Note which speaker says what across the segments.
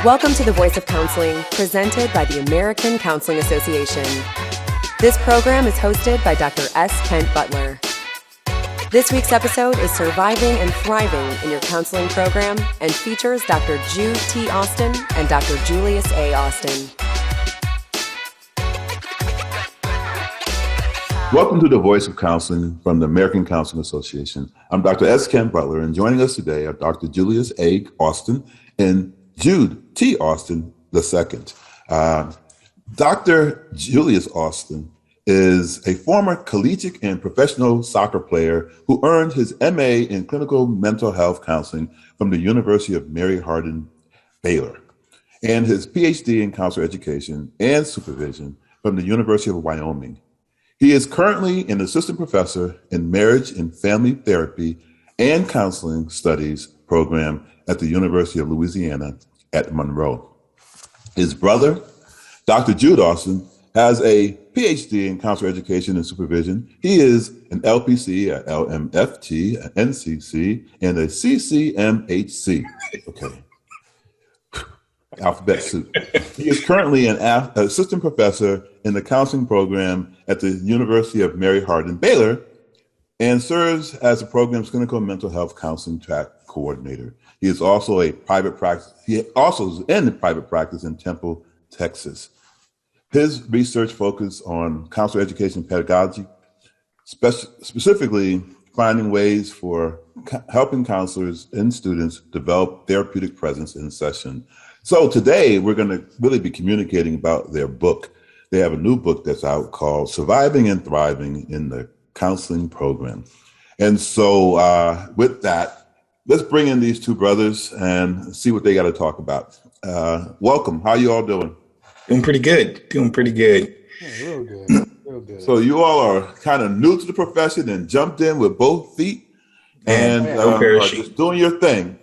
Speaker 1: Welcome to The Voice of Counseling, presented by the American Counseling Association. This program is hosted by Dr. S. Kent Butler. This week's episode is Surviving and Thriving in Your Counseling Program and features Dr. Jude T. Austin and Dr. Julius A. Austin.
Speaker 2: Welcome to The Voice of Counseling from the American Counseling Association. I'm Dr. S. Kent Butler, and joining us today are Dr. Julius A. Austin and Jude T. Austin II. Dr. Julius Austin is a former collegiate and professional soccer player who earned his MA in clinical mental health counseling from the University of Mary Hardin, Baylor, and his PhD in counselor education and supervision from the University of Wyoming. He is currently an assistant professor in marriage and family therapy and counseling studies program at the University of Louisiana at Monroe. His brother, Dr. Jude Austin, has a PhD in counselor education and supervision. He is an LPC, a LMFT, an NCC, and a CCMHC. Okay. Alphabet soup. He is currently an assistant professor in the counseling program at the University of Mary Hardin, Baylor, and serves as the program's clinical mental health counseling track coordinator. He is also a private practice. He also is in private practice in Temple, Texas. His research focuses on counselor education and pedagogy, specifically finding ways for helping counselors and students develop therapeutic presence in session. So today we're going to really be communicating about their book. They have a new book that's out called Surviving and Thriving in the Counseling Program. And so with that, let's bring in these two brothers and see what they got to talk about. Welcome. How you all doing?
Speaker 3: Doing pretty good.
Speaker 4: Yeah, real good.
Speaker 2: So you all are kind of new to the profession and jumped in with both feet and are just doing your thing.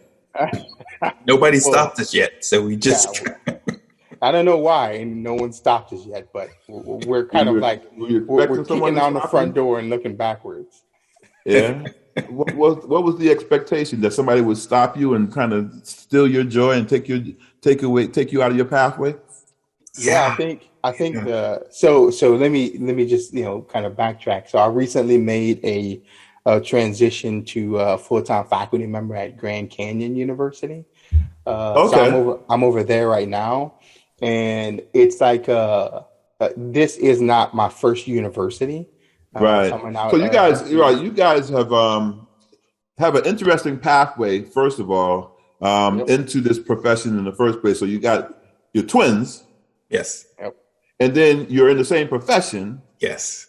Speaker 3: Nobody stopped us yet, so we just...
Speaker 4: I don't know why, and no one stopped us yet, but we're kind of like, we're kicking down the front door and looking backwards.
Speaker 2: Yeah. What was the expectation? That somebody would stop you and kind of steal your joy and take you out of your pathway?
Speaker 4: Yeah, I think so let me just kind of backtrack. So I recently made a transition to a full-time faculty member at Grand Canyon University. So I'm over there right now, and it's like this is not my first university.
Speaker 2: Right. So you guys have an interesting pathway. First of all, into this profession in the first place. So you got your twins.
Speaker 3: Yes.
Speaker 4: Yep.
Speaker 2: And then you're in the same profession.
Speaker 3: Yes.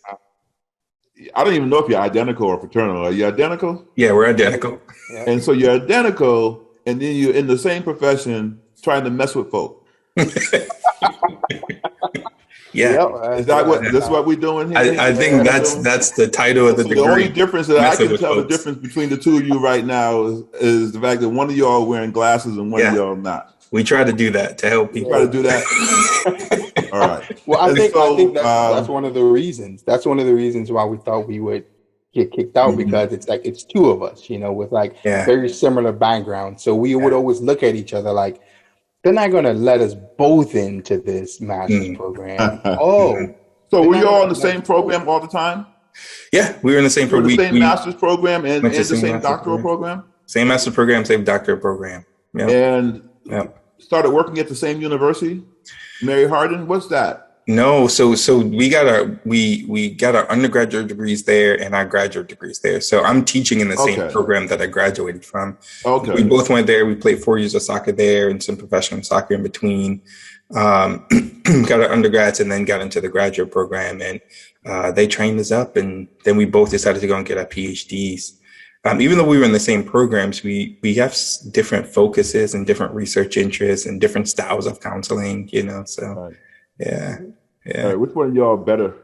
Speaker 2: I don't even know if you're identical or fraternal. Are you identical?
Speaker 3: Yeah, we're identical.
Speaker 4: Yeah.
Speaker 2: And so you're identical, and then you're in the same profession trying to mess with folk.
Speaker 3: Yeah.
Speaker 2: Is that what we're doing here?
Speaker 3: I think that's the title of the degree.
Speaker 2: The only difference that I can tell the difference between the two of you right now is the fact that one of y'all wearing glasses and one of y'all not.
Speaker 3: We try to do that to help people.
Speaker 2: Try to do that. All right.
Speaker 4: Well, I think that's one of the reasons. That's one of the reasons why we thought we would get kicked out, because it's like it's two of us, with like very similar backgrounds. So we would always look at each other like, they're not going to let us both into this master's program.
Speaker 2: So were you all in the same program all the time?
Speaker 3: Yeah, we were in the same program.
Speaker 2: The same master's program and the same doctoral program?
Speaker 3: Same master's program, same doctoral program. Yeah.
Speaker 2: And started working at the same university, Mary Hardin. What's that?
Speaker 3: No, so we got our undergraduate degrees there and our graduate degrees there. So I'm teaching in the same program that I graduated from. Okay. We both went there. We played 4 years of soccer there and some professional soccer in between. Got our undergrads and then got into the graduate program, and they trained us up, and then we both decided to go and get our PhDs. Even though we were in the same programs, we have different focuses and different research interests and different styles of counseling, so yeah.
Speaker 2: All right, which one of y'all better?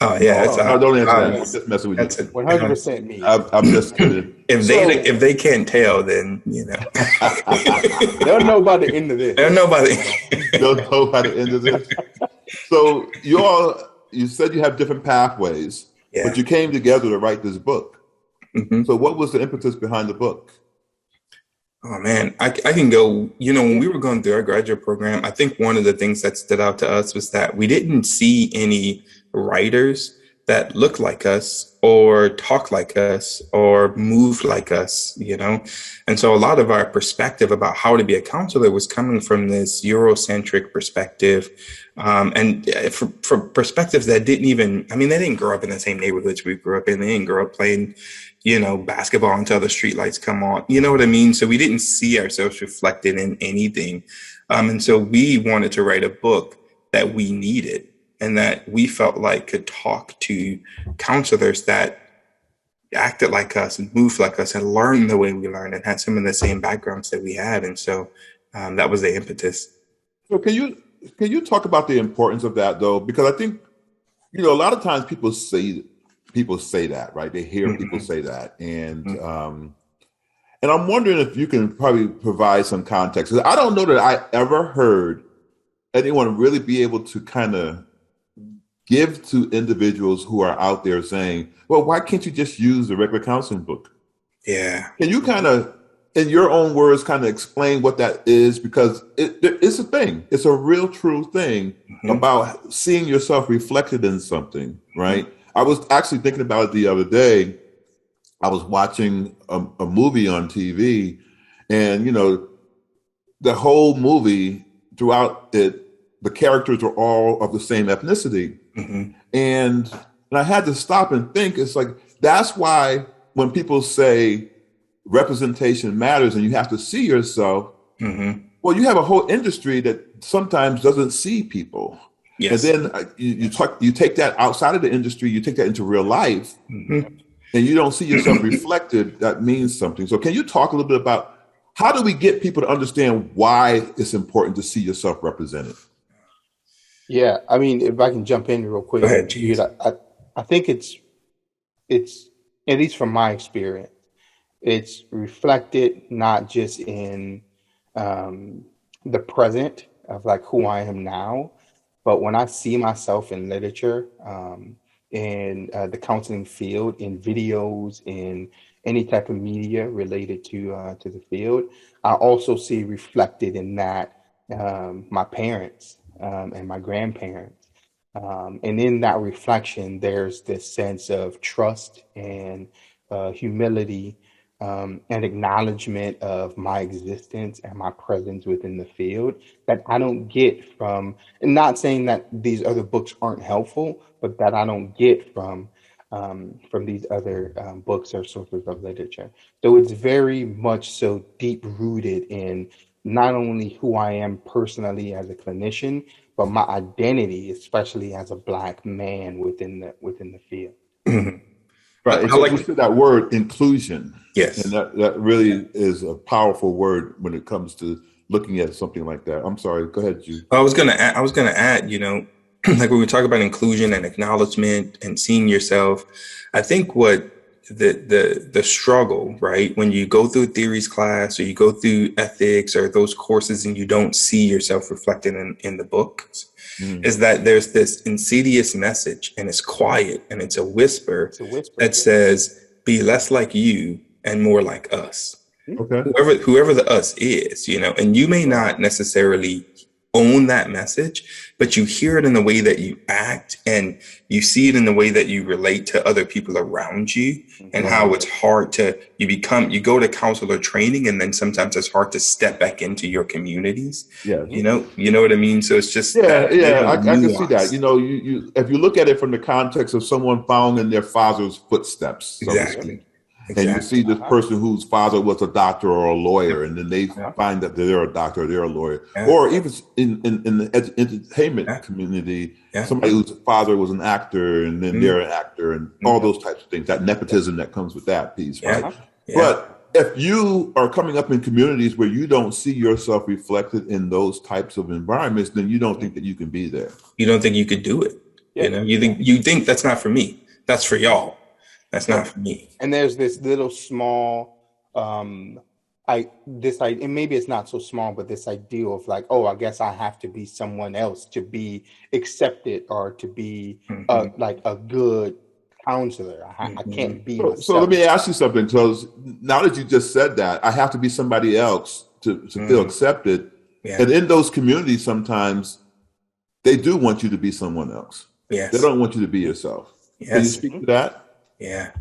Speaker 3: Oh yeah,
Speaker 2: don't answer that. I'm just messing with you.
Speaker 4: 100% me.
Speaker 2: I'm just kidding.
Speaker 3: If they can't tell, then
Speaker 4: they'll know by the end of this.
Speaker 3: They'll know by
Speaker 2: the end of this. So you said you have different pathways, but you came together to write this book. Mm-hmm. So what was the impetus behind the book?
Speaker 3: Oh man, I can go, when we were going through our graduate program, I think one of the things that stood out to us was that we didn't see any writers that looked like us or talk like us or move like us. And so a lot of our perspective about how to be a counselor was coming from this Eurocentric perspective. And for perspectives that they didn't grow up in the same neighborhoods we grew up in. They didn't grow up playing basketball until the streetlights come on. You know what I mean? So we didn't see ourselves reflected in anything. And so we wanted to write a book that we needed and that we felt like could talk to counselors that acted like us and moved like us and learned the way we learned and had some of the same backgrounds that we had. And so that was the impetus.
Speaker 2: So can you talk about the importance of that though? Because I think, a lot of times people say that, right? They hear people say that. And I'm wondering if you can probably provide some context. I don't know that I ever heard anyone really be able to kind of give to individuals who are out there saying, well, why can't you just use the regular counseling book?
Speaker 3: Yeah.
Speaker 2: Can you kind of, in your own words, kind of explain what that is? Because it's a thing. It's a real true thing about seeing yourself reflected in something, right? I was actually thinking about it the other day. I was watching a movie on TV, and the whole movie throughout it, the characters are all of the same ethnicity, and I had to stop and think. It's like that's why when people say representation matters, and you have to see yourself. Well, you have a whole industry that sometimes doesn't see people. Yes. And then you take that outside of the industry, you take that into real life, and you don't see yourself reflected. That means something. So can you talk a little bit about how do we get people to understand why it's important to see yourself represented?
Speaker 4: Yeah, I mean, if I can jump in real quick, Jude, I think it's at least from my experience, it's reflected not just in the present of like who I am now, but when I see myself in literature, in the counseling field, in videos, in any type of media related to the field, I also see reflected in that my parents and my grandparents. And in that reflection, there's this sense of trust and humility and acknowledgement of my existence and my presence within the field that I don't get from, and not saying that these other books aren't helpful, but that I don't get from these other books or sources of literature. So it's very much so deep rooted in not only who I am personally as a clinician, but my identity, especially as a Black man within the field.
Speaker 2: Right. So you said that word inclusion.
Speaker 3: Yes.
Speaker 2: And that really is a powerful word when it comes to looking at something like that. I'm sorry. Go ahead, Jude.
Speaker 3: I was gonna add, like when we talk about inclusion and acknowledgement and seeing yourself, I think what the struggle, right, when you go through theories class or you go through ethics or those courses and you don't see yourself reflected in the books, is that there's this insidious message and it's quiet and it's a whisper that says, be less like you and more like us.
Speaker 2: Okay.
Speaker 3: Whoever the us is, and you may not necessarily own that message, but you hear it in the way that you act and you see it in the way that you relate to other people around you, and how it's hard you go to counselor training and then sometimes it's hard to step back into your communities.
Speaker 2: Yeah.
Speaker 3: You know what I mean? So it's just
Speaker 2: I can see that. You if you look at it from the context of someone following in their father's footsteps, so
Speaker 3: exactly.
Speaker 2: And you see this person whose father was a doctor or a lawyer, and then they find that they're a doctor or they're a lawyer. Or even in the entertainment community, somebody whose father was an actor, and then they're an actor, and all those types of things, that nepotism that comes with that piece, right? But if you are coming up in communities where you don't see yourself reflected in those types of environments, then you don't think that you can be there.
Speaker 3: You don't think you could do it. You think that's not for me. That's for y'all. That's not for me.
Speaker 4: And there's this little small, and maybe it's not so small, but this idea of like, oh, I guess I have to be someone else to be accepted or to be like a good counselor. I can't be myself.
Speaker 2: So let me ask you something. Because now that you just said that, I have to be somebody else to feel accepted. Yeah. And in those communities, sometimes they do want you to be someone else. Yes. They don't want you to be yourself. Yes. Can you speak to that?
Speaker 3: Yeah.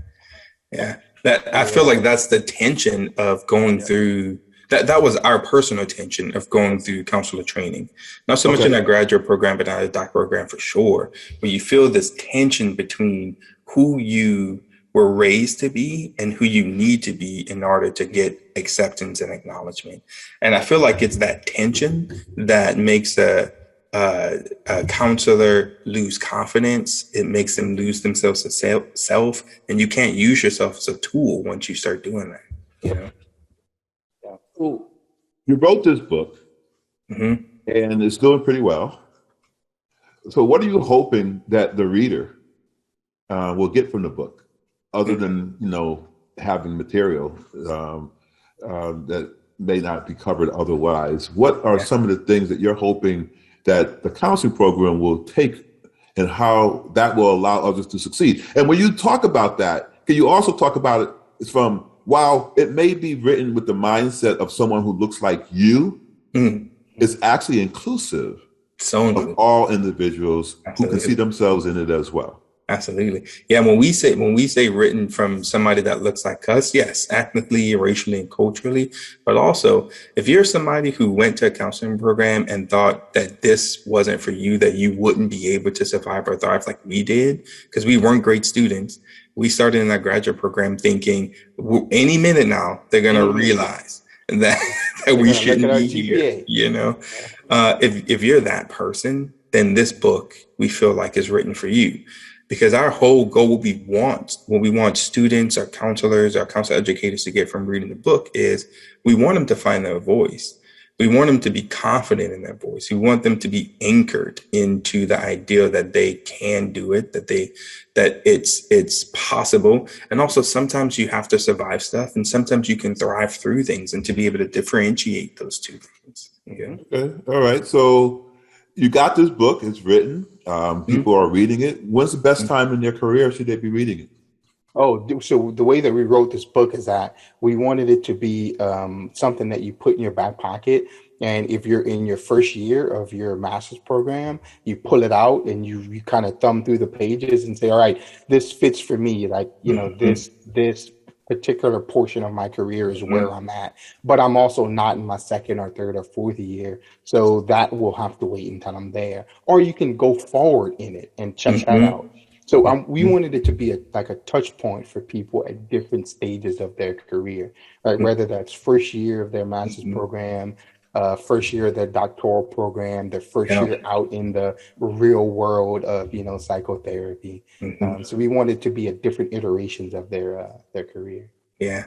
Speaker 3: I feel like that's the tension of going through. That was our personal tension of going through counselor training. Not so much in a graduate program, but in a doctoral program for sure, where you feel this tension between who you were raised to be and who you need to be in order to get acceptance and acknowledgement. And I feel like it's that tension that makes a counselor lose confidence. It makes them lose themselves as self, and you can't use yourself as a tool once you start doing that. You know.
Speaker 2: Well, you wrote this book, and it's doing pretty well. So, what are you hoping that the reader will get from the book, other than having material that may not be covered otherwise? What are some of the things that you're hoping that the counseling program will take, and how that will allow others to succeed? And when you talk about that, can you also talk about it from, while it may be written with the mindset of someone who looks like you, it's actually inclusive of all individuals who can see themselves in it as well.
Speaker 3: Absolutely. Yeah. When we say written from somebody that looks like us, yes, ethnically, racially, and culturally, but also if you're somebody who went to a counseling program and thought that this wasn't for you, that you wouldn't be able to survive or thrive like we did, because we weren't great students. We started in our graduate program thinking any minute now, they're going to realize that we shouldn't be here. If you're that person, then this book we feel like is written for you. Because our whole goal, what we want students, our counselors, our counselor educators to get from reading the book is we want them to find their voice. We want them to be confident in their voice. We want them to be anchored into the idea that they can do it, that it's possible. And also sometimes you have to survive stuff, and sometimes you can thrive through things, and to be able to differentiate those two things.
Speaker 2: Okay. All right. So you got this book, it's written. People are reading it. When's the best time in their career should they be reading it?
Speaker 4: So the way that we wrote this book is that we wanted it to be something that you put in your back pocket. And if you're in your first year of your master's program, you pull it out and you kind of thumb through the pages and say, all right, this fits for me. Like, this particular portion of my career is where I'm at, but I'm also not in my second or third or fourth year. So that will have to wait until I'm there, or you can go forward in it and check that out. So we wanted it to be a touch point for people at different stages of their career, right? Whether that's first year of their master's program, first year of their doctoral program, their first year out in the real world of psychotherapy. So we wanted to be at different iterations of their career.
Speaker 3: Yeah.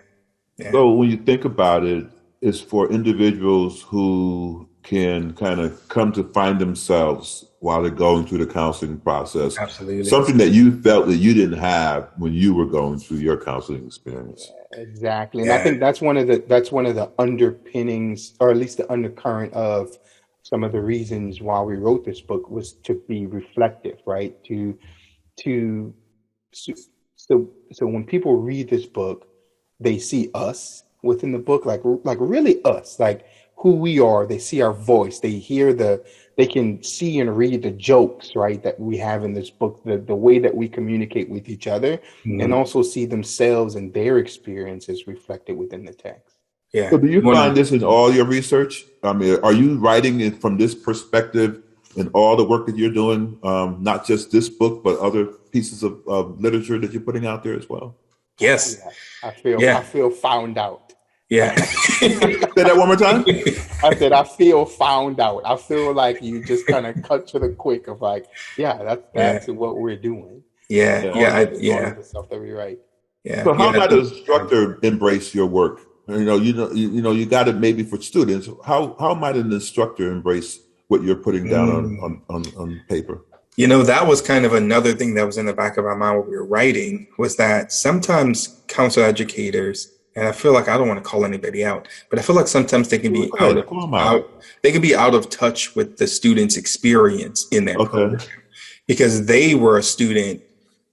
Speaker 2: So when you think about it, it's for individuals who can kind of come to find themselves while they're going through the counseling process.
Speaker 3: Absolutely.
Speaker 2: Something that you felt that you didn't have when you were going through your counseling experience.
Speaker 4: Exactly. And I think that's one of the underpinnings, or at least the undercurrent of some of the reasons why we wrote this book, was to be reflective, right? So when people read this book, they see us within the book, like really us, like who we are. They see our voice. They can see and read the jokes, right, that we have in this book, the way that we communicate with each other, and also see themselves and their experiences reflected within the text.
Speaker 2: Yeah. So do you find this in all your research? I mean, are you writing it from this perspective in all the work that you're doing, not just this book, but other pieces of literature that you're putting out there as well?
Speaker 3: Yes.
Speaker 4: I feel found out.
Speaker 3: Yeah.
Speaker 2: Say that one more time.
Speaker 4: I said, I feel found out. I feel like you just kind of cut to the quick of like, that's what we're doing.
Speaker 2: The
Speaker 4: stuff that we write.
Speaker 2: Yeah. So how might an instructor embrace your work? You got it maybe for students. How might an instructor embrace what you're putting down on paper?
Speaker 3: That was kind of another thing that was in the back of our mind when we were writing, was that sometimes counselor educators, and I feel like I don't want to call anybody out, but I feel like sometimes they can be out of touch with the student's experience in that program, because they were a student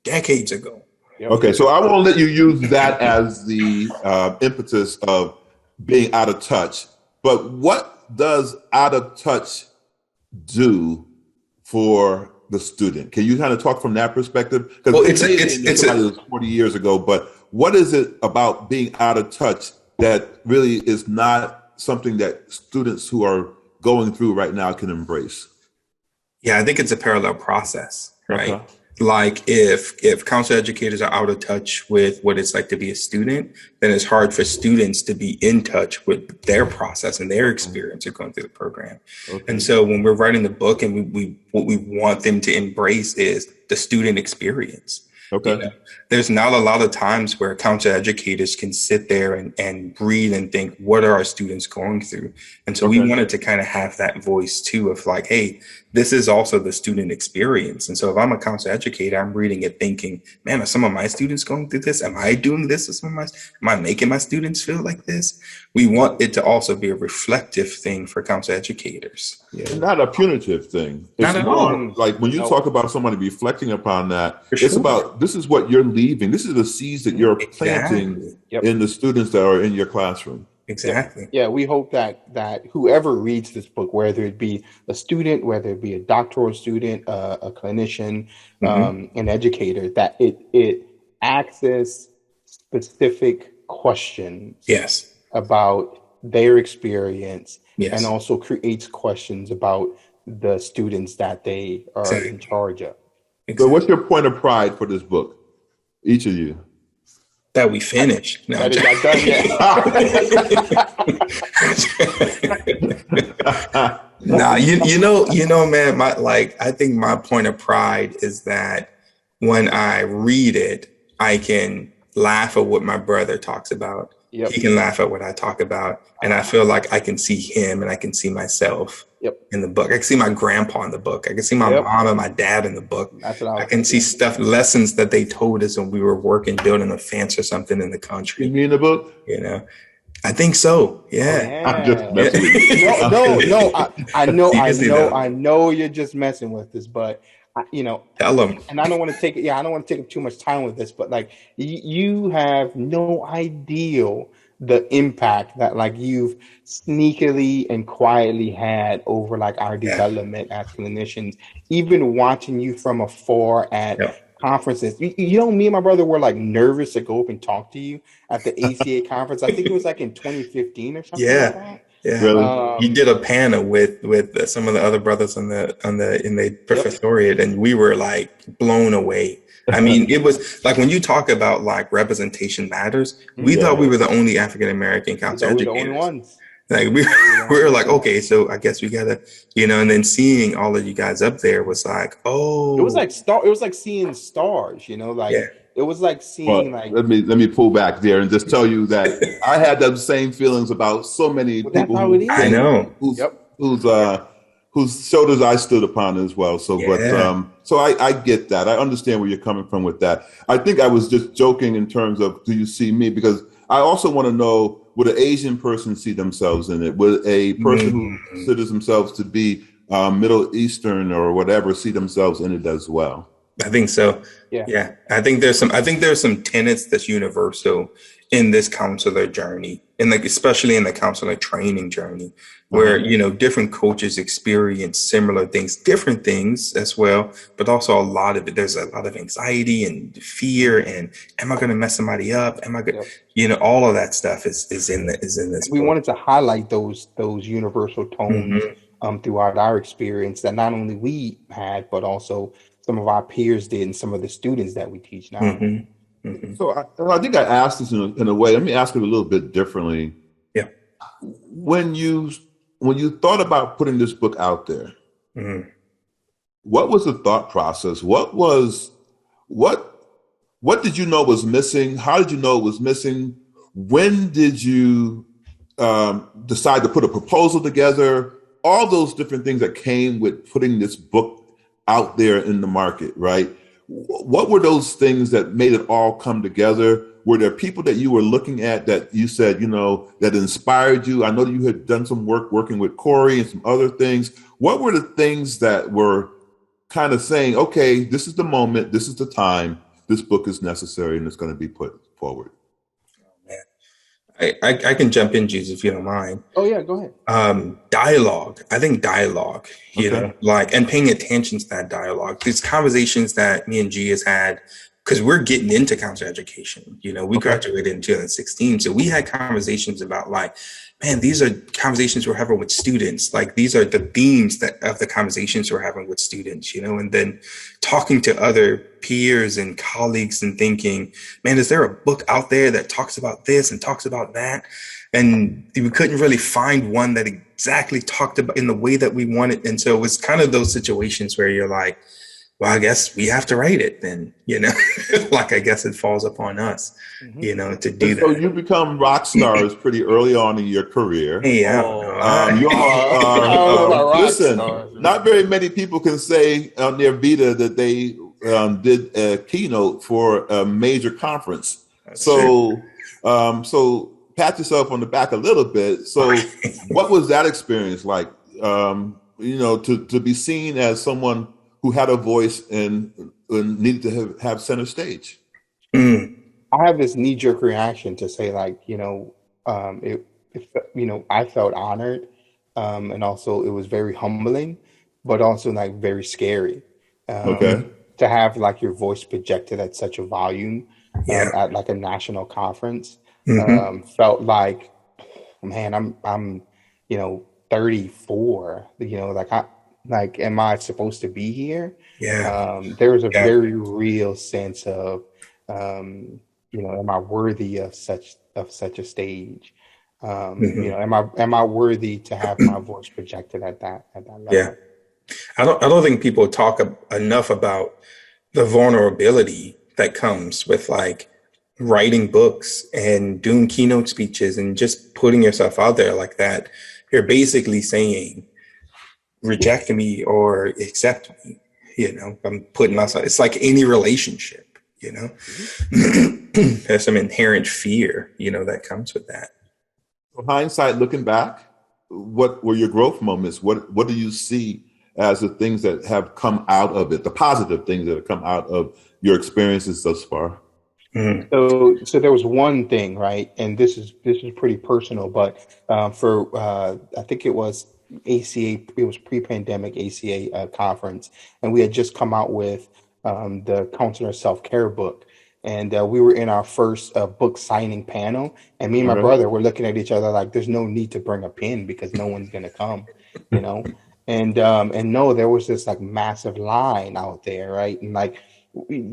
Speaker 3: decades ago
Speaker 4: Yep.
Speaker 2: Okay, so I won't let you use that as the impetus of being out of touch. But what does out of touch do for the student? Can you kind of talk from that perspective? Because
Speaker 3: well, it's
Speaker 2: somebody was 40 years ago, but what is it about being out of touch that really is not something that students who are going through right now can embrace?
Speaker 3: Yeah, I think it's a parallel process, right?
Speaker 2: Okay.
Speaker 3: Like if counselor educators are out of touch with what it's like to be a student, then it's hard for students to be in touch with their process and their experience of going through the program. Okay. And so when we're writing the book, and what we want them to embrace is the student experience.
Speaker 2: Okay.
Speaker 3: You know, there's not a lot of times where counselor educators can sit there and read and think, what are our students going through? And so we wanted to kind of have that voice too of like, hey, this is also the student experience. And so if I'm a counselor educator, I'm reading it thinking, man, are some of my students going through this? Am I doing this with am I making my students feel like this? We want it to also be a reflective thing for counselor educators.
Speaker 2: Yeah. Not a punitive thing. It's
Speaker 3: not at all.
Speaker 2: Like when you talk about somebody reflecting upon that, it's about, this is what you're leaving. This is the seeds that you're planting in the students that are in your classroom.
Speaker 3: Exactly.
Speaker 4: Yeah, we hope that whoever reads this book, whether it be a student, whether it be a doctoral student, a clinician, an educator, that it access specific questions about their experience and also creates questions about the students that they are in charge of.
Speaker 2: So what's your point of pride for this book? Each of you.
Speaker 3: That we finished. No,
Speaker 4: that is not done
Speaker 3: yet. Nah, you know, man, I think my point of pride is that when I read it, I can laugh at what my brother talks about. Yep. He can laugh at what I talk about. And I feel like I can see him and I can see myself in the book. I can see my grandpa in the book. I can see my mom and my dad in the book.
Speaker 4: That's what
Speaker 3: I can see lessons that they told us when we were working, building a fence or something in the country.
Speaker 2: You mean the book?
Speaker 3: You know, I think so. Yeah.
Speaker 2: I'm just messing with you.
Speaker 4: No. I know you're just messing with this, but
Speaker 3: tell them.
Speaker 4: And I don't want to take it. I don't want to take up too much time with this, but like you have no idea the impact that like you've sneakily and quietly had over like our development as clinicians, even watching you from afar at conferences. You know, me and my brother were like nervous to go up and talk to you at the ACA conference. I think it was like in 2015 or something like that.
Speaker 3: Yeah, really? You did a panel with some of the other brothers in the professoriate, and we were like blown away. I mean, it was like when you talk about like representation matters, we thought we were the only African American counselor educators.
Speaker 4: The only ones.
Speaker 3: Like we were like, okay, so I guess we gotta, and then seeing all of you guys up there was like, oh,
Speaker 4: it was like seeing stars, like. Yeah. It was like seeing
Speaker 2: let me pull back there and just tell you that I had those same feelings about so many people
Speaker 3: I know
Speaker 2: whose shoulders I stood upon as well. So so I get that. I understand where you're coming from with that. I think I was just joking in terms of, do you see me? Because I also want to know, would an Asian person see themselves in it? Would a person who considers themselves to be Middle Eastern or whatever see themselves in it as well?
Speaker 3: I think so. Yeah. I think there's some tenets that's universal in this counselor journey, and like especially in the counselor training journey, where different coaches experience similar things, different things as well, but also a lot of it. There's a lot of anxiety and fear, and am I going to mess somebody up? Am I going? All of that stuff is in this.
Speaker 4: We wanted to highlight those universal tones throughout our experience that not only we had, but also some of our peers did, and some of the students that we teach now.
Speaker 2: So I think I asked this in a way. Let me ask it a little bit differently.
Speaker 3: Yeah.
Speaker 2: When you thought about putting this book out there, what was the thought process? What did you know was missing? How did you know it was missing? When did you decide to put a proposal together? All those different things that came with putting this book out there in the market, right? What were those things that made it all come together? Were there people that you were looking at that you said, that inspired you? I know that you had done some work working with Corey and some other things. What were the things that were kind of saying, okay, this is the moment, this is the time this book is necessary and it's going to be put forward?
Speaker 3: I can jump in, Jude, if you don't mind.
Speaker 4: Oh yeah, go ahead.
Speaker 3: Dialogue. I think dialogue, you know, like, and paying attention to that dialogue. These conversations that me and G has had, because we're getting into counselor education. You know, we graduated in 2016. So we had conversations about like, man, these are conversations we're having with students. Like, these are the themes of the conversations we're having with students, you know, and then talking to other peers and colleagues and thinking, man, is there a book out there that talks about this and talks about that? And we couldn't really find one that exactly talked about in the way that we wanted. And so it was kind of those situations where you're like, well, I guess we have to write it then, you know, like, I guess it falls upon us, you know, to do that.
Speaker 2: So you become rock stars pretty early on in your career.
Speaker 3: Yeah.
Speaker 2: Listen, not very many people can say on their vita that they did a keynote for a major conference.
Speaker 3: That's
Speaker 2: so pat yourself on the back a little bit. So what was that experience like, you know, to be seen as someone who had a voice and needed to have center stage?
Speaker 4: I have this knee-jerk reaction to say, like, you know, you know, I felt honored, and also it was very humbling, but also like very scary. To have like your voice projected at such a volume at like a national conference, felt like, man, I'm, you know, 34. You know, like, am I supposed to be here? There was a very real sense of, you know, am I worthy of such a stage? You know, am I worthy to have my voice projected at that level?
Speaker 3: Yeah, I don't think people talk enough about the vulnerability that comes with like writing books and doing keynote speeches and just putting yourself out there like that. You're basically saying, reject me or accept me, you know. I'm putting myself, it's like any relationship, you know. There's some inherent fear, you know, that comes with that.
Speaker 2: So hindsight, looking back, what were your growth moments? What do you see as the things that have come out of it, the positive things that have come out of your experiences thus far?
Speaker 4: So there was one thing, right? And this is pretty personal, but for I think it was ACA, it was pre-pandemic ACA conference, and we had just come out with the Counselor Self-Care book, and we were in our first book signing panel, and me and my brother were looking at each other like, there's no need to bring a pen because no one's gonna come, you know. And no, there was this like massive line out there, right? And like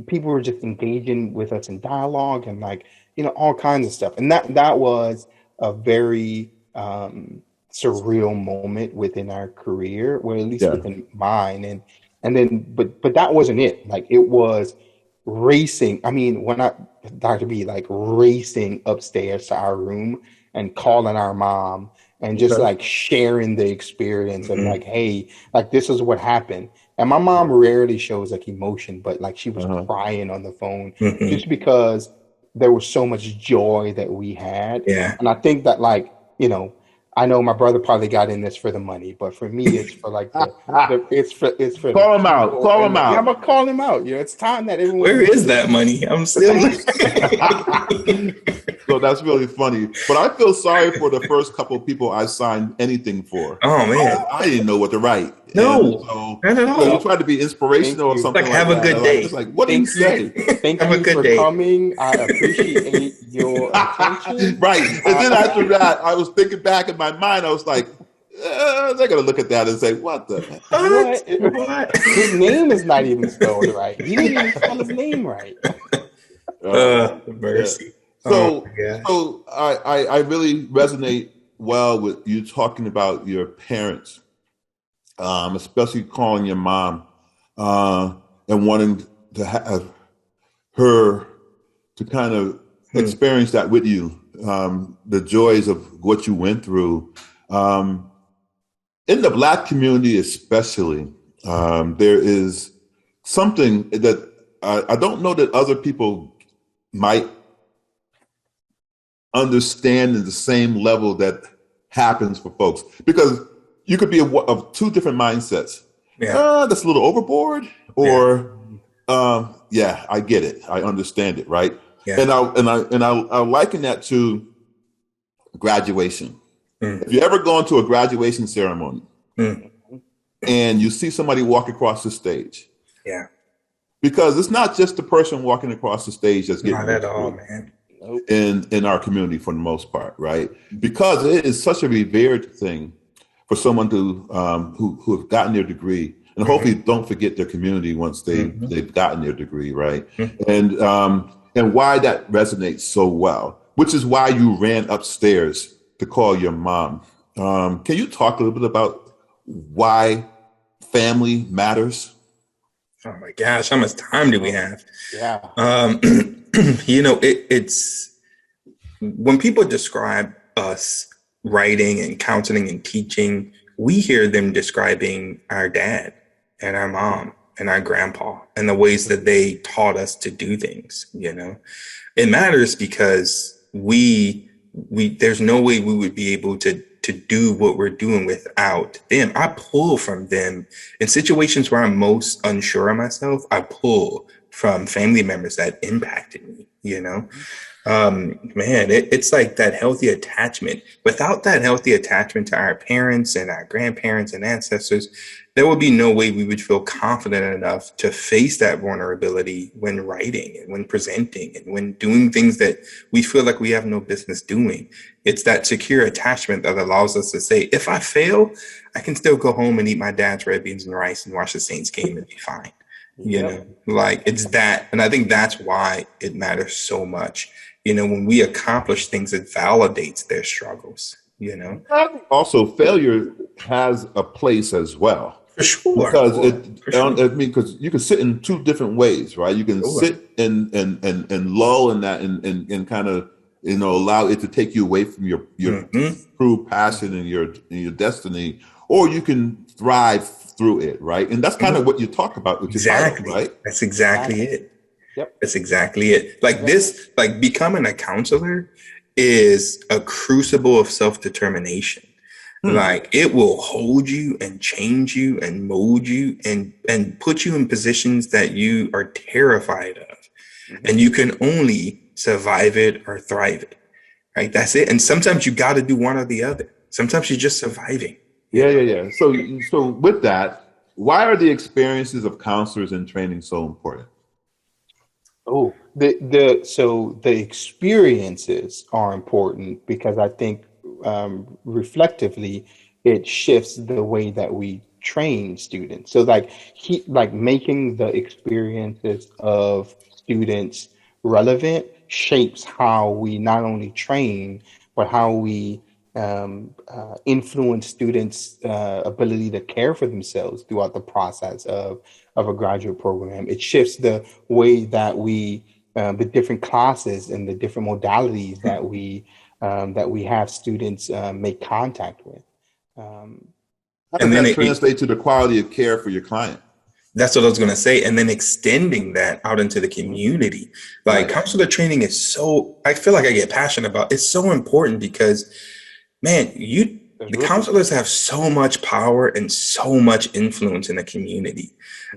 Speaker 4: people were just engaging with us in dialogue and like, you know, all kinds of stuff. And that was a very surreal moment within our career, or at least within mine. And then, but that wasn't it. Like, it was racing. I mean, Dr. B, like racing upstairs to our room and calling our mom and just like sharing the experience of like, hey, like, this is what happened. And my mom rarely shows like emotion, but like she was crying on the phone just because there was so much joy that we had. And I think that, like, you know, I know my brother probably got in this for the money, but for me, it's for like it's for
Speaker 2: call him out. Call him out.
Speaker 4: I'm gonna call him out. You know, it's time that everyone.
Speaker 3: Where is that money? I'm still.
Speaker 2: So that's really funny. But I feel sorry for the first couple of people I signed anything for.
Speaker 3: Oh man,
Speaker 2: I didn't know what to write.
Speaker 3: No,
Speaker 2: so,
Speaker 3: not at all.
Speaker 2: You tried to be inspirational or something.
Speaker 3: Like, have a good day.
Speaker 2: It's like, what do you say?
Speaker 4: Thank you for coming. I appreciate your attention.
Speaker 2: Right. And then after that, I was thinking back in my mind. I was like, they're going to look at that and say, what the heck?
Speaker 4: What? His name is not even spelled right. He didn't even spell his name right.
Speaker 3: Mercy.
Speaker 2: So I really resonate well with you talking about your parents, especially calling your mom and wanting to have her to kind of experience that with you, the joys of what you went through. In the Black community especially, there is something that I don't know that other people might understand in the same level that happens for folks, because you could be of two different mindsets. That's a little overboard, or Yeah, I get it. I understand it, right?
Speaker 3: Yeah.
Speaker 2: And I liken that to graduation. If you ever gone to a graduation ceremony and you see somebody walk across the stage,
Speaker 3: yeah,
Speaker 2: because it's not just the person walking across the stage that's getting
Speaker 3: not at all, man.
Speaker 2: In our community for the most part, right? Because it is such a revered thing for someone to who have gotten their degree, and hopefully don't forget their community once they've gotten their degree, right? And why that resonates so well, which is why you ran upstairs to call your mom. Can you talk a little bit about why family matters?
Speaker 3: Oh my gosh, how much time do we have?
Speaker 4: Yeah.
Speaker 3: It's when people describe us writing and counseling and teaching, we hear them describing our dad and our mom and our grandpa and the ways that they taught us to do things. It matters because there's no way we would be able to do what we're doing without them. I pull from them in situations where I'm most unsure of myself. I pull from family members that impacted me, it's like that healthy attachment. Without that healthy attachment to our parents and our grandparents and ancestors, there would be no way we would feel confident enough to face that vulnerability when writing and when presenting and when doing things that we feel like we have no business doing. It's that secure attachment that allows us to say, if I fail, I can still go home and eat my dad's red beans and rice and watch the Saints game and be fine. It's that. And I think that's why it matters so much. When we accomplish things, it validates their struggles,
Speaker 2: Also, failure has a place as well.
Speaker 3: For sure.
Speaker 2: Because you can sit in two different ways, right? You can sit and lull in that and kind of, allow it to take you away from your true passion and your destiny, or you can thrive through it, right? And that's kind of what you talk about with your title, right?
Speaker 3: That's exactly it.
Speaker 4: Yep.
Speaker 3: That's exactly it. Like becoming a counselor is a crucible of self-determination. Like it will hold you and change you and mold you and put you in positions that you are terrified of. And you can only survive it or thrive it. Right? That's it. And sometimes you got to do one or the other. Sometimes you're just surviving.
Speaker 2: Yeah. So with that, why are the experiences of counselors in training so important?
Speaker 4: Oh, the experiences are important because I think reflectively it shifts the way that we train students. So like making the experiences of students relevant shapes how we not only train but how we influence students' ability to care for themselves throughout the process of a graduate program. It shifts the way that we, the different classes and the different modalities that we have students make contact with.
Speaker 2: How does that translate to the quality of care for your client?
Speaker 3: That's what I was going to say. And then extending that out into the community. Like counselor training is I feel like I get passionate about. It's so important because, man, the counselors have so much power and so much influence in the community.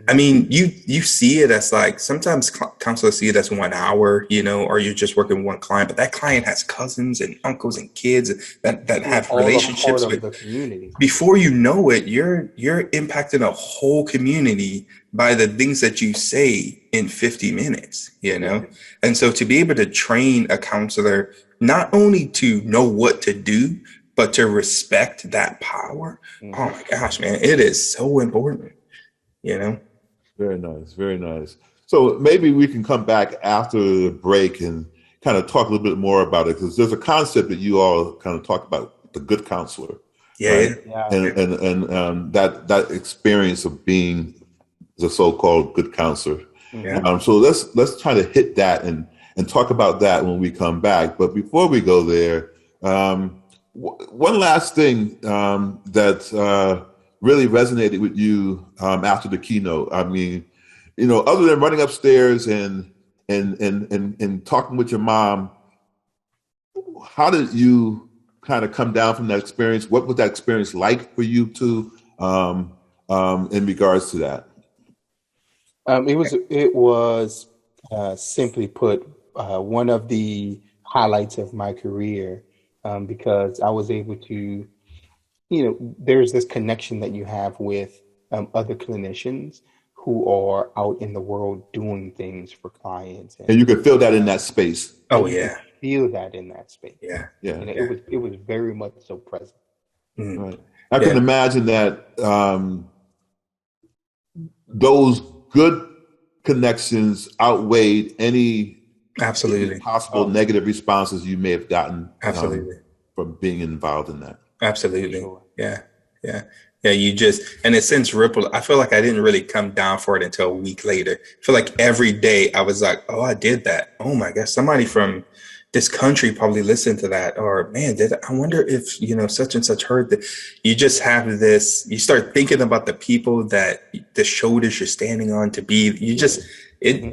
Speaker 3: I mean, you see it as like, sometimes counselors see it as 1 hour, or you're just working with one client, but that client has cousins and uncles and kids that have relationships with
Speaker 4: the community.
Speaker 3: Before you know it, you're impacting a whole community by the things that you say in 50 minutes, And so to be able to train a counselor, not only to know what to do, but to respect that power. Oh my gosh, man, it is so important,
Speaker 2: Very nice, very nice. So maybe we can come back after the break and kind of talk a little bit more about it, because there's a concept that you all kind of talk about, the good counselor.
Speaker 3: Yeah.
Speaker 2: And that experience of being the so-called good counselor.
Speaker 3: Yeah.
Speaker 2: So let's try to hit that and talk about that when we come back. But before we go there, one last thing that really resonated with you after the keynote. I mean, other than running upstairs and talking with your mom, how did you kind of come down from that experience? What was that experience like for you two in regards to that?
Speaker 4: It was simply put one of the highlights of my career because I was able to, there's this connection that you have with other clinicians who are out in the world doing things for clients,
Speaker 2: and you could feel that in that space.
Speaker 3: Oh yeah,
Speaker 4: feel that in that space.
Speaker 3: Yeah.
Speaker 4: It was very much so present.
Speaker 2: Right. I can imagine that those good connections outweighed any possible negative responses you may have gotten from being involved in that.
Speaker 3: Absolutely. Sure. Yeah. You just, and it since rippled. I feel like I didn't really come down for it until a week later. I feel like every day I was like, oh, I did that. Oh my gosh, somebody from this country probably listened to that. Or man, I wonder if, such and such heard that. You just have this, you start thinking about the people that the shoulders you're standing on to be, you just, it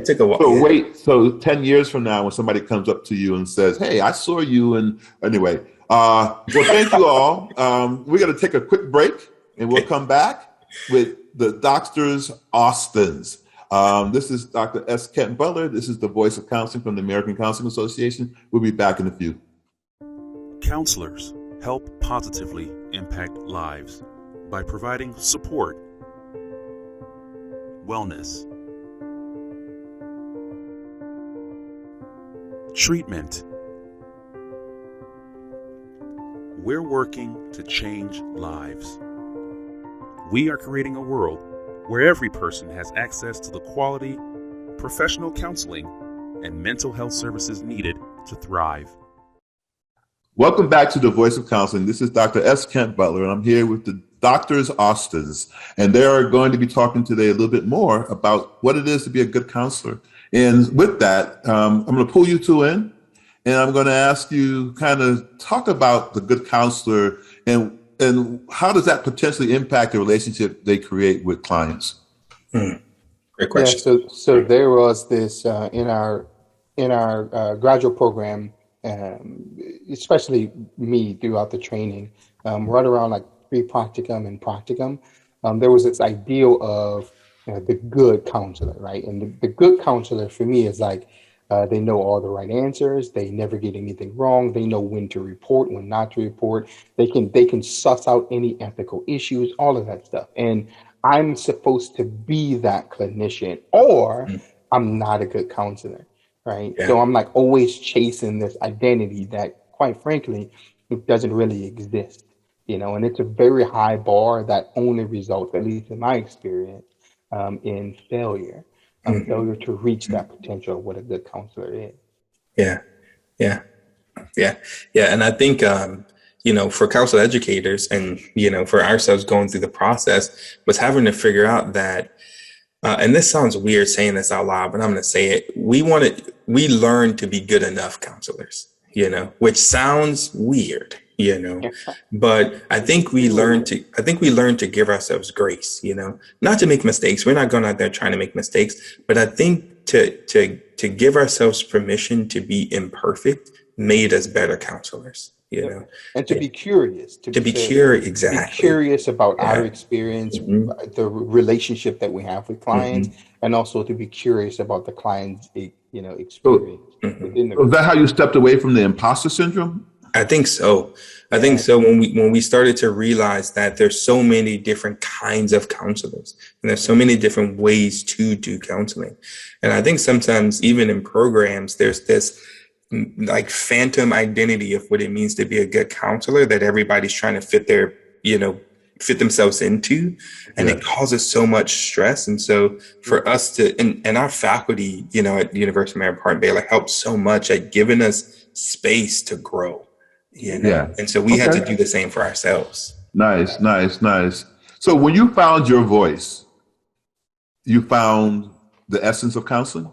Speaker 3: took a while.
Speaker 2: So 10 years from now, when somebody comes up to you and says, hey, I saw you. And anyway, well, thank you all. We're going to take a quick break and we'll come back with the Doctors Austins. This is Dr. S. Kent Butler. This is the voice of counseling from the American Counseling Association. We'll be back in a few.
Speaker 5: Counselors help positively impact lives by providing support, wellness, treatment. We're working to change lives. We are creating a world where every person has access to the quality, professional counseling, and mental health services needed to thrive.
Speaker 2: Welcome back to the Voice of Counseling. This is Dr. S. Kent Butler, and I'm here with the Doctors Austins, and they are going to be talking today a little bit more about what it is to be a good counselor. And with that, I'm going to pull you two in, and I'm going to ask you kind of talk about the good counselor and how does that potentially impact the relationship they create with clients?
Speaker 3: Great question.
Speaker 4: Yeah, so there was this in our graduate program, especially me throughout the training, right around like pre-practicum and practicum, there was this ideal of the good counselor, right? And the good counselor for me is like they know all the right answers. They never get anything wrong. They know when to report, when not to report. They can suss out any ethical issues, all of that stuff. And I'm supposed to be that clinician, or I'm not a good counselor, right? Yeah. So I'm like always chasing this identity that, quite frankly, it doesn't really exist, and it's a very high bar that only results, at least in my experience, in failure. Failure to reach that potential of what a good counselor is.
Speaker 3: Yeah. And I think, for counselor educators and, for ourselves going through the process was having to figure out that, and this sounds weird saying this out loud, but I'm going to say it. We learn to be good enough counselors, which sounds weird. But I think we learn to give ourselves grace, not to make mistakes. We're not going out there trying to make mistakes, but I think to give ourselves permission to be imperfect made us better counselors,
Speaker 4: and to be curious,
Speaker 3: to be curious, exactly.
Speaker 4: Be curious about our experience, the relationship that we have with clients, and also to be curious about the client's, experience.
Speaker 2: Is that how you stepped away from the imposter syndrome?
Speaker 3: I think so. I think so. When we started to realize that there's so many different kinds of counselors and there's so many different ways to do counseling. And I think sometimes even in programs, there's this like phantom identity of what it means to be a good counselor that everybody's trying to fit themselves into. And it causes so much stress. And so for us to, and our faculty, at the University of Maryland, Park Bay, helped so much at giving us space to grow. And so we had to do the same for ourselves.
Speaker 2: Nice. So when you found your voice, you found the essence of counseling?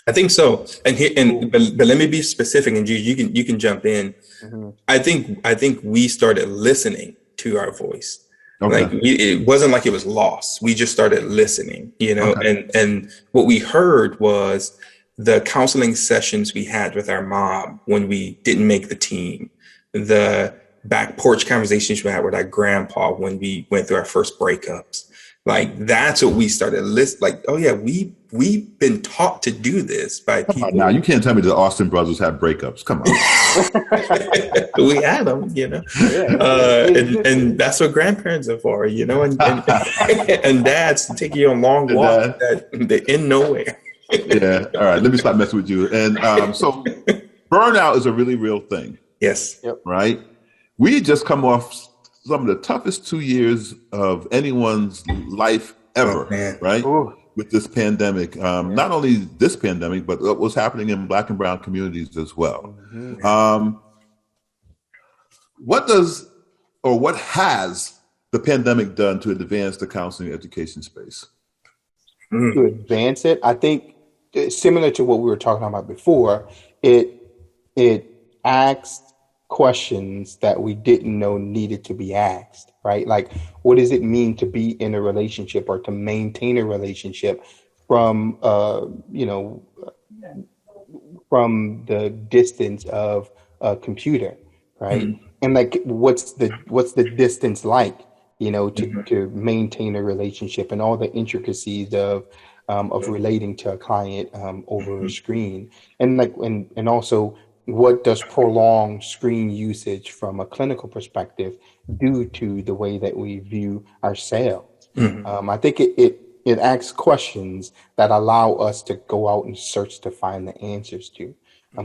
Speaker 3: I think so. But let me be specific, and Jude, you can jump in. I think we started listening to our voice. Okay. It wasn't like it was lost. We just started listening, and what we heard was the counseling sessions we had with our mom when we didn't make the team, the back porch conversations we had with our grandpa when we went through our first breakups, Like that's what we started like, oh yeah, we've been taught to do this by people.
Speaker 2: Now you can't tell me the Austin brothers have breakups. Come on.
Speaker 3: We had them, and that's what grandparents are for, and dads to take you on long walks that they're in nowhere.
Speaker 2: Yeah. All right. Let me stop messing with you. And so burnout is a really real thing.
Speaker 3: Yes.
Speaker 4: Yep.
Speaker 2: Right. We just come off some of the toughest 2 years of anyone's life ever. Right.
Speaker 4: Ooh.
Speaker 2: With this pandemic, not only this pandemic, but what's happening in Black and brown communities as well.
Speaker 4: Mm-hmm.
Speaker 2: What has the pandemic done to advance the counseling education space?
Speaker 4: To advance it, I think similar to what we were talking about before, it asked questions that we didn't know needed to be asked, right? Like, what does it mean to be in a relationship or to maintain a relationship from from the distance of a computer, right? Mm-hmm. And like, what's the distance like, to maintain a relationship and all the intricacies of relating to a client over a screen, and like, and also, what does prolonged screen usage from a clinical perspective do to the way that we view ourselves? Mm-hmm. I think it asks questions that allow us to go out and search to find the answers to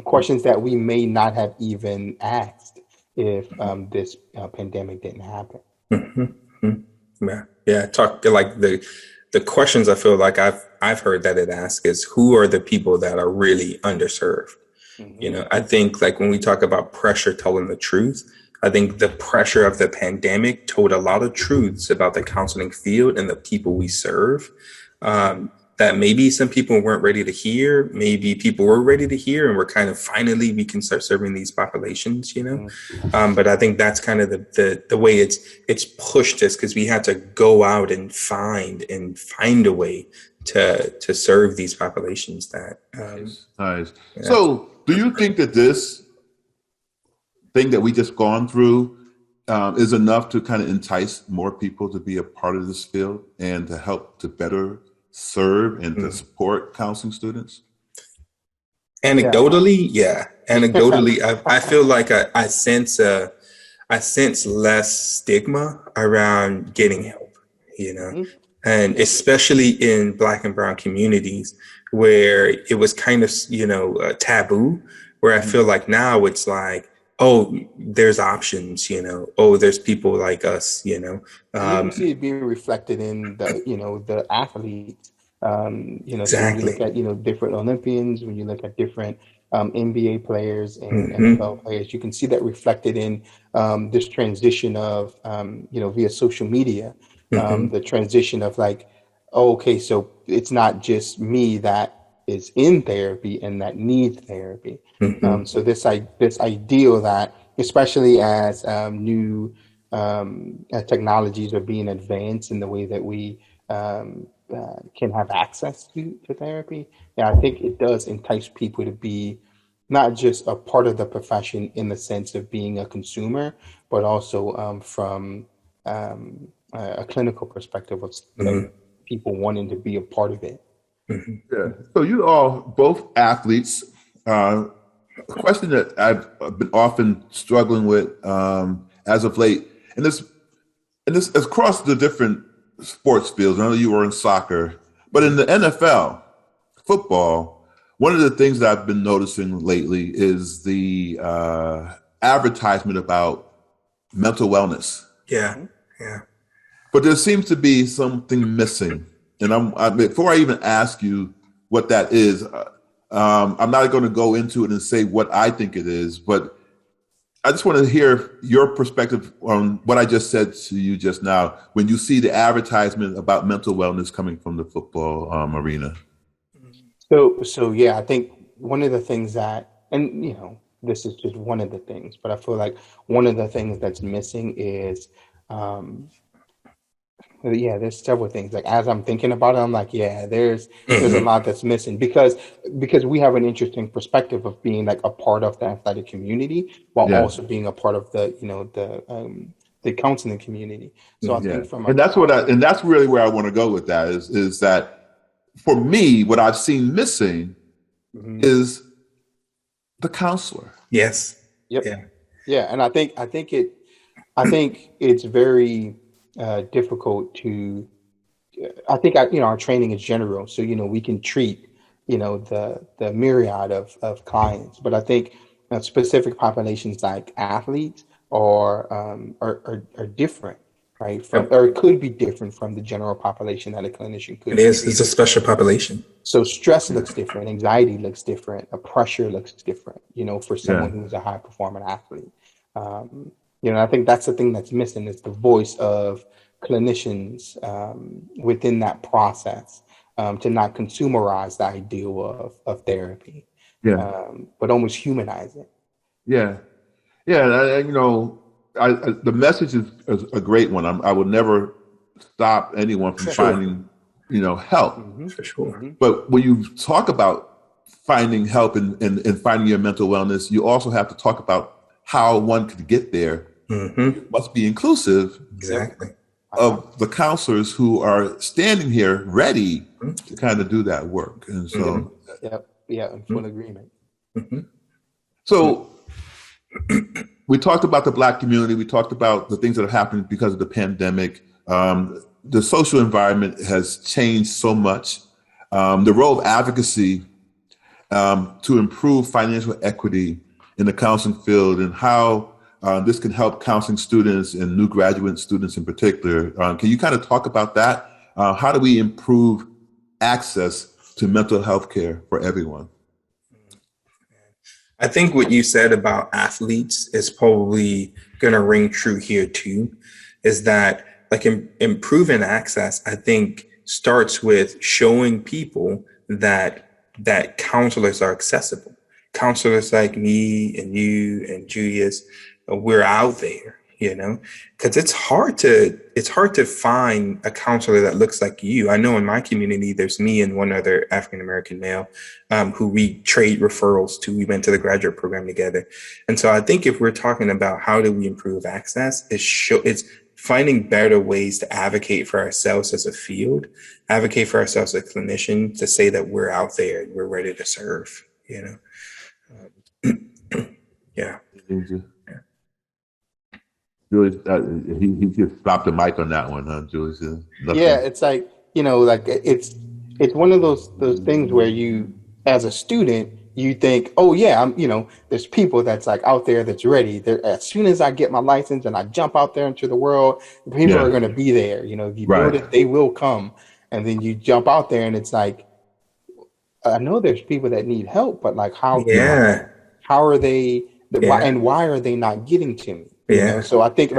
Speaker 4: questions that we may not have even asked if this pandemic didn't happen.
Speaker 3: Mm-hmm. Yeah. Talk like the questions I feel like I've heard that it asks is, who are the people that are really underserved? Mm-hmm. I think like when we talk about pressure telling the truth, I think the pressure of the pandemic told a lot of truths about the counseling field and the people we serve, that maybe some people weren't ready to hear. Maybe people were ready to hear, and we're kind of finally we can start serving these populations, Mm-hmm. But I think that's kind of the way it's pushed us, because we had to go out and find a way to serve these populations that.
Speaker 2: Nice. Yeah. So, do you think that this thing that we just gone through is enough to kind of entice more people to be a part of this field and to help to better serve and to support counseling students?
Speaker 3: Anecdotally, yeah. Anecdotally, I feel like I sense less stigma around getting help, and especially in Black and brown communities where it was kind of, taboo, where I feel like now it's like, oh, there's options, there's people like us,
Speaker 4: you can see it being reflected in the athletes,
Speaker 3: exactly.
Speaker 4: So when you look at, different Olympians, when you look at different NBA players and NFL players, you can see that reflected in this transition of, via social media, the transition of like, oh, okay, so it's not just me that is in therapy and that needs therapy. Mm-hmm. So this ideal that, especially as new technologies are being advanced in the way that we can have access to therapy, I think it does entice people to be not just a part of the profession in the sense of being a consumer, but also from a clinical perspective of people wanting to be a part of it.
Speaker 2: Mm-hmm. Yeah. So you all both athletes. A question that I've been often struggling with as of late, and this across the different sports fields. I know you were in soccer, but in the NFL, football, one of the things that I've been noticing lately is the advertisement about mental wellness.
Speaker 3: Yeah.
Speaker 2: But there seems to be something missing. And before I even ask you what that is, I'm not going to go into it and say what I think it is, but I just want to hear your perspective on what I just said to you just now, when you see the advertisement about mental wellness coming from the football arena.
Speaker 4: So yeah, I think one of the things that, and this is just one of the things, but I feel like one of the things that's missing is, there's several things. Like as I'm thinking about it, I'm like, there's a lot that's missing because we have an interesting perspective of being like a part of the athletic community while also being a part of the the counseling community. So I think
Speaker 2: and that's really where I want to go with that is that for me, what I've seen missing is the counselor.
Speaker 3: Yes.
Speaker 4: Yep. Yeah. And I think it's very difficult to, I think, our training is general. So, we can treat, the myriad of clients, but I think specific populations like athletes are different, right? Or it could be different from the general population that a clinician could.
Speaker 3: It's a special population. So
Speaker 4: stress looks different, anxiety looks different, pressure looks different, for someone who's a high performing athlete. I think that's the thing that's missing is the voice of clinicians within that process, to not consumerize the ideal of therapy, but almost humanize it.
Speaker 2: Yeah. The message is a great one. I would never stop anyone from finding, help.
Speaker 3: For sure.
Speaker 2: But when you talk about finding help and finding your mental wellness, you also have to talk about how one could get there. It must be inclusive.
Speaker 3: Exactly.
Speaker 2: Of the counselors who are standing here ready to kind of do that work. And so,
Speaker 4: in full agreement.
Speaker 2: So we talked about the Black community. We talked about the things that have happened because of the pandemic. The social environment has changed so much. The role of advocacy to improve financial equity in the counseling field and how this can help counseling students and new graduate students in particular. Can you kind of talk about that? How do we improve access to mental health care for everyone?
Speaker 3: I think what you said about athletes is probably going to ring true here too, is that improving access, I think, starts with showing people that counselors are accessible. Counselors like me and you and Julius, we're out there, because it's hard to find a counselor that looks like you. I know in my community, there's me and one other African-American male who we trade referrals to. We went to the graduate program together. And so I think if we're talking about how do we improve access, it's finding better ways to advocate for ourselves as a field, advocate for ourselves as a clinician, to say that we're out there and we're ready to serve, Yeah.
Speaker 2: Julius, he just stopped the mic on that one, huh, Julius?
Speaker 4: Yeah, it's like, it's one of those things where you, as a student, you think, oh yeah, there's people that's like out there that's ready. As soon as I get my license and I jump out there into the world, people are going to be there. If you build it, they will come. And then you jump out there and it's like, I know there's people that need help, but like how are they, why are they not getting to me? So I think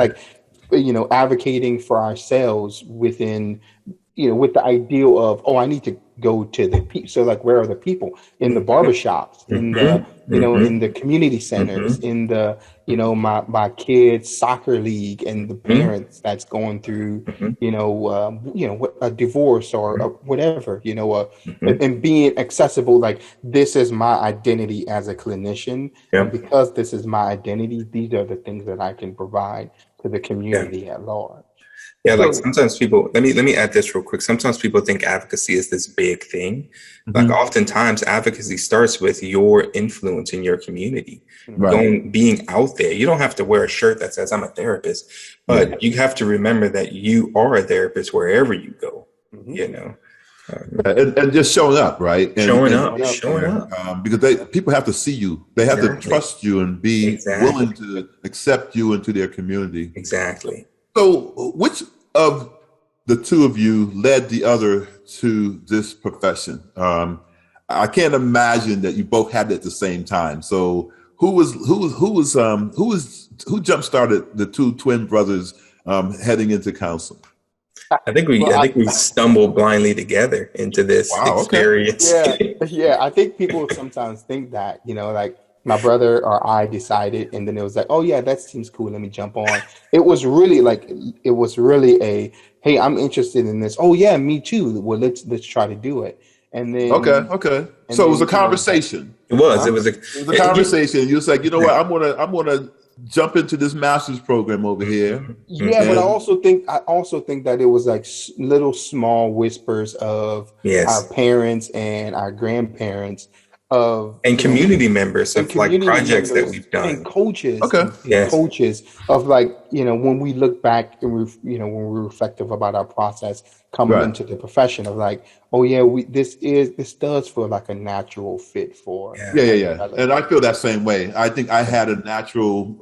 Speaker 4: advocating for ourselves within, with the ideal of, I need to go to the people. So like, where are the people? In the barbershops, in the, in the community centers, in the, my kids' soccer league and the parents that's going through, a divorce or whatever, and being accessible. Like, this is my identity as a clinician. And because this is my identity, these are the things that I can provide to the community at large.
Speaker 3: Yeah, like sometimes people, let me add this real quick. Sometimes people think advocacy is this big thing. Like oftentimes advocacy starts with your influence in your community, being out there. You don't have to wear a shirt that says I'm a therapist, but you have to remember that you are a therapist wherever you go,
Speaker 2: and just showing up, right?
Speaker 3: Showing up.
Speaker 2: Because people have to see you. They have to trust you and be willing to accept you into their community.
Speaker 3: Exactly.
Speaker 2: So which of the two of you led the other to this profession? I can't imagine that you both had it at the same time. So who jump started the two twin brothers heading into counseling?
Speaker 3: I think we stumbled blindly together into this experience.
Speaker 4: Yeah. I think people sometimes think that, like, my brother or I decided, and then it was like, oh yeah, that seems cool, let me jump on. It was really a, hey, I'm interested in this. Oh yeah, me too. Well, let's try to do it. And then
Speaker 2: so it was a conversation.
Speaker 3: It was a
Speaker 2: conversation. You was like, you know what, I'm gonna jump into this master's program over here.
Speaker 4: Yeah, but I also think that it was like little small whispers of our parents and our grandparents
Speaker 3: and community members of like projects that we've done,
Speaker 4: and coaches,
Speaker 2: and
Speaker 4: coaches of like, when we look back and when we're reflective about our process coming into the profession of like, oh yeah, this does feel like a natural fit for.
Speaker 2: Yeah. And I feel that same way. I think I had a natural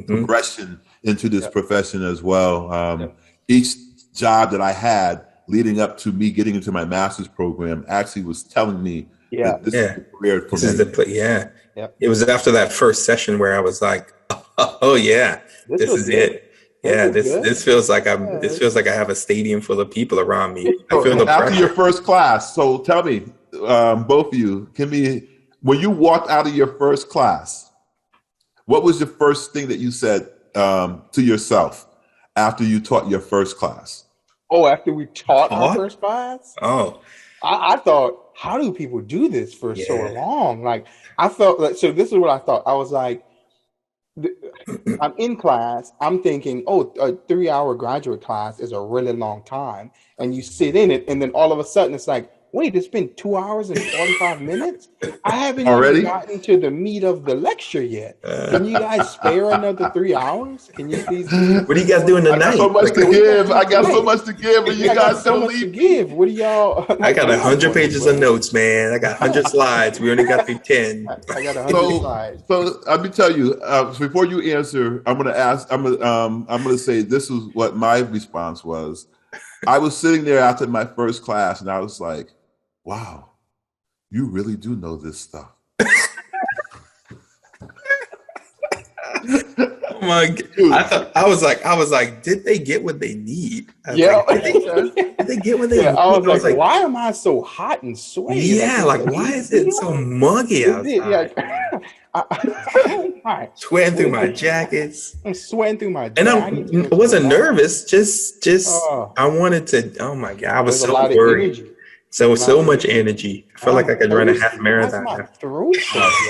Speaker 2: progression into this profession as well. Each job that I had leading up to me getting into my master's program actually was telling me that this is the career for me.
Speaker 3: It was after that first session where I was like, oh yeah, this is it. Yeah, this feels like this feels like I have a stadium full of people around me. I feel the
Speaker 2: after
Speaker 3: pressure.
Speaker 2: your first class. So tell me, both of you, when you walked out of your first class, what was the first thing that you said to yourself after you taught your first class?
Speaker 4: Oh, after we taught our first class?
Speaker 3: Oh,
Speaker 4: I thought, how do people do this for so long? Like, I felt like, so this is what I thought. I was like, I'm in class. I'm thinking, a 3-hour graduate class is a really long time. And you sit in it, and then all of a sudden it's like, wait, it's been 2 hours and 45 minutes? I haven't even gotten to the meat of the lecture yet. Can you guys spare another 3 hours? Can you please?
Speaker 3: What are you guys doing tonight?
Speaker 2: I got so much to give. I got so much to give, and you guys don't leave.
Speaker 4: Give. What do y'all?
Speaker 3: I got 100 pages of notes, man. I got 100 slides. We only got through 10.
Speaker 4: I got 100 slides.
Speaker 2: So let me tell you, before you answer, I'm gonna say this is what my response was. I was sitting there after my first class, and I was like, wow, you really do know this stuff.
Speaker 3: Oh my God. I was like, did they get what they need? Did they get what they need?
Speaker 4: I was like, why am I so hot and sweaty?
Speaker 3: Yeah, like why is it so muggy outside? Sweating through my jackets.
Speaker 4: I'm sweating through my jacket.
Speaker 3: And I wasn't nervous, just I wanted to, oh my God, I was so worried. So much energy. I felt like I could run a half marathon.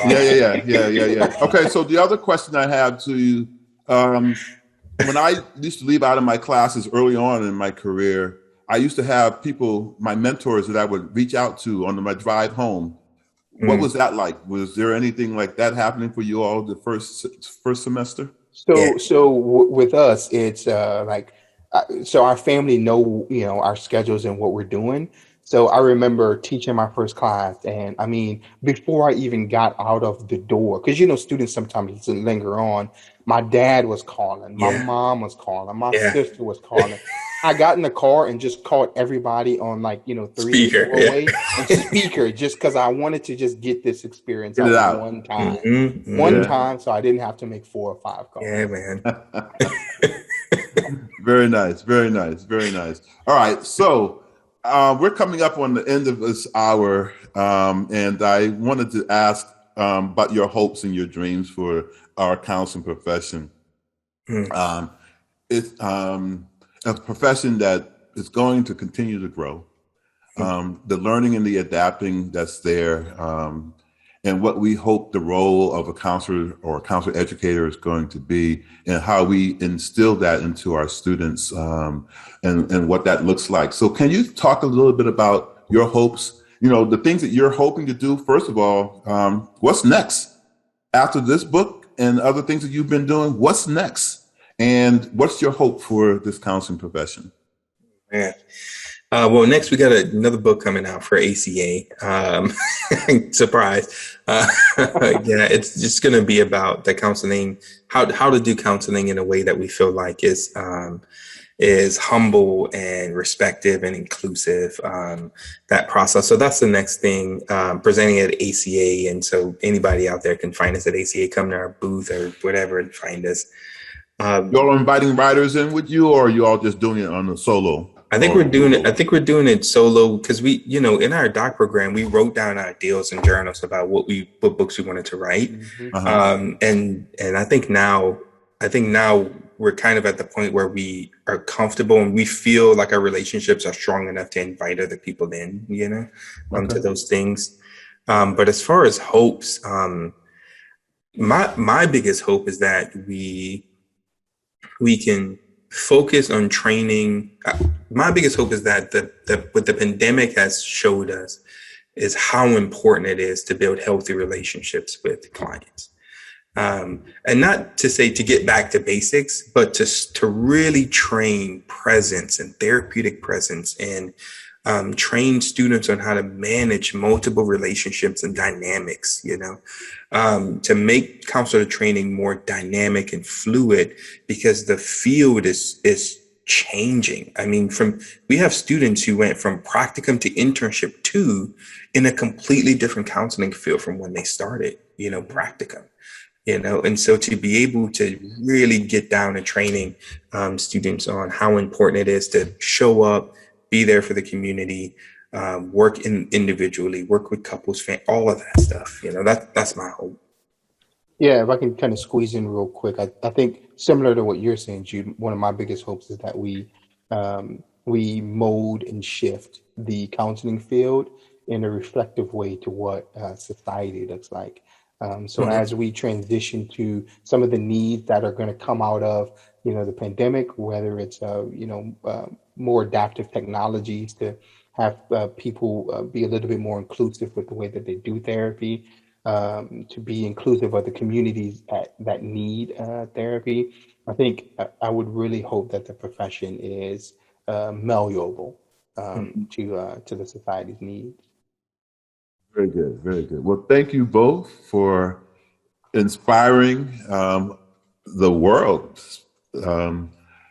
Speaker 2: Yeah. Okay, so the other question I have to you, when I used to leave out of my classes early on in my career, I used to have people, my mentors that I would reach out to on my drive home. What was that like? Was there anything like that happening for you all the first semester?
Speaker 4: So with us, it's so our family know, our schedules and what we're doing. So I remember teaching my first class, and I mean, before I even got out of the door, because students sometimes linger on. My dad was calling, my mom was calling, my sister was calling. I got in the car and just called everybody on 3
Speaker 3: speaker,
Speaker 4: speaker, just because I wanted to just get this experience out one time, time, so I didn't have to make 4 or 5 calls.
Speaker 3: Yeah, man.
Speaker 2: Very nice. All right, so. We're coming up on the end of this hour, and I wanted to ask about your hopes and your dreams for our counseling profession. It's a profession that is going to continue to grow. The learning and the adapting that's there, and what we hope the role of a counselor or a counselor educator is going to be, and how we instill that into our students, and what that looks like. So can you talk a little bit about your hopes, the things that you're hoping to do? First of all, what's next after this book and other things that you've been doing? What's next? And what's your hope for this counseling profession?
Speaker 3: Man. Well, next we got another book coming out for ACA. Surprise. It's just going to be about the counseling, how to do counseling in a way that we feel like is humble and respectful and inclusive, that process. So that's the next thing, presenting at ACA. And so anybody out there can find us at ACA, come to our booth or whatever and find us.
Speaker 2: Y'all are inviting writers in with you, or are you all just doing it on a solo?
Speaker 3: I think we're doing it solo because we, in our doc program, we wrote down ideals and journals about what books we wanted to write. And I think now we're kind of at the point where we are comfortable and we feel like our relationships are strong enough to invite other people in, to those things. But as far as hopes, my biggest hope is that we can focus on training. My biggest hope is that what the pandemic has showed us is how important it is to build healthy relationships with clients. And not to say to get back to basics, but to really train presence and therapeutic presence, and train students on how to manage multiple relationships and dynamics, to make counselor training more dynamic and fluid, because the field is changing. I mean, we have students who went from practicum to internship in a completely different counseling field from when they started, practicum. And so to be able to really get down to training students on how important it is to show up, be there for the community, work individually, work with couples, all of that stuff. That's my hope.
Speaker 4: Yeah, if I can kind of squeeze in real quick, I think similar to what you're saying, Jude, one of my biggest hopes is that we mold and shift the counseling field in a reflective way to what society looks like. As we transition to some of the needs that are going to come out of, the pandemic, whether it's, more adaptive technologies to have people be a little bit more inclusive with the way that they do therapy, to be inclusive of the communities that need therapy. I think I would really hope that the profession is malleable to the society's needs.
Speaker 2: Very good, very good. Well, thank you both for inspiring the world.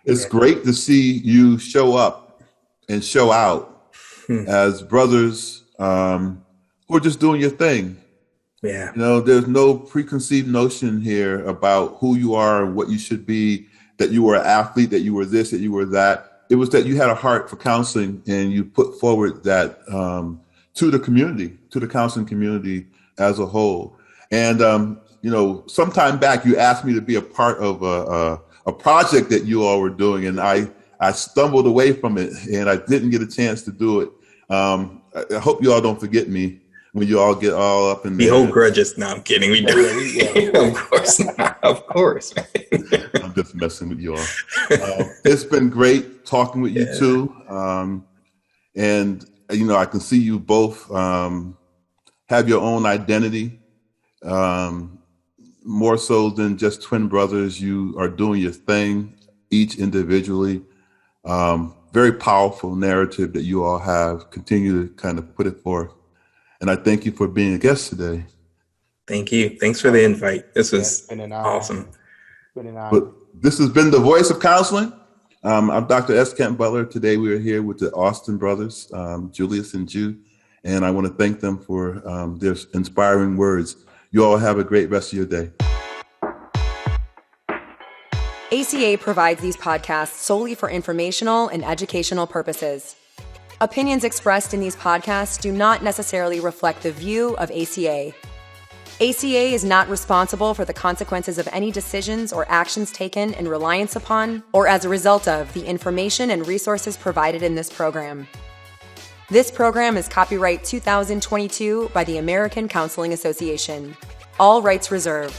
Speaker 2: It's great to see you show up and show out as brothers who are just doing your thing.
Speaker 3: Yeah.
Speaker 2: There's no preconceived notion here about who you are and what you should be, that you were an athlete, that you were this, that you were that. It was that you had a heart for counseling, and you put forward that to the community, to the counseling community as a whole. And, sometime back, you asked me to be a part of a project that you all were doing, and I stumbled away from it, and I didn't get a chance to do it. I hope you all don't forget me when you all get all up in there.
Speaker 3: The old grudges. No, I'm kidding. We do. Of course not. Of course.
Speaker 2: I'm just messing with you all. It's been great talking with you too. And, I can see you both have your own identity. More so than just twin brothers, you are doing your thing, each individually. Very powerful narrative that you all have. Continue to kind of put it forth. And I thank you for being a guest today.
Speaker 3: Thank you. Thanks for the invite. This was awesome.
Speaker 2: But this has been The Voice of Counseling. I'm Dr. S. Kent Butler. Today we are here with the Austin brothers, Julius and Jude. And I want to thank them for their inspiring words. You all have a great rest of your day.
Speaker 1: ACA provides these podcasts solely for informational and educational purposes. Opinions expressed in these podcasts do not necessarily reflect the view of ACA. ACA is not responsible for the consequences of any decisions or actions taken in reliance upon or as a result of the information and resources provided in this program. This program is copyright 2022 by the American Counseling Association. All rights reserved.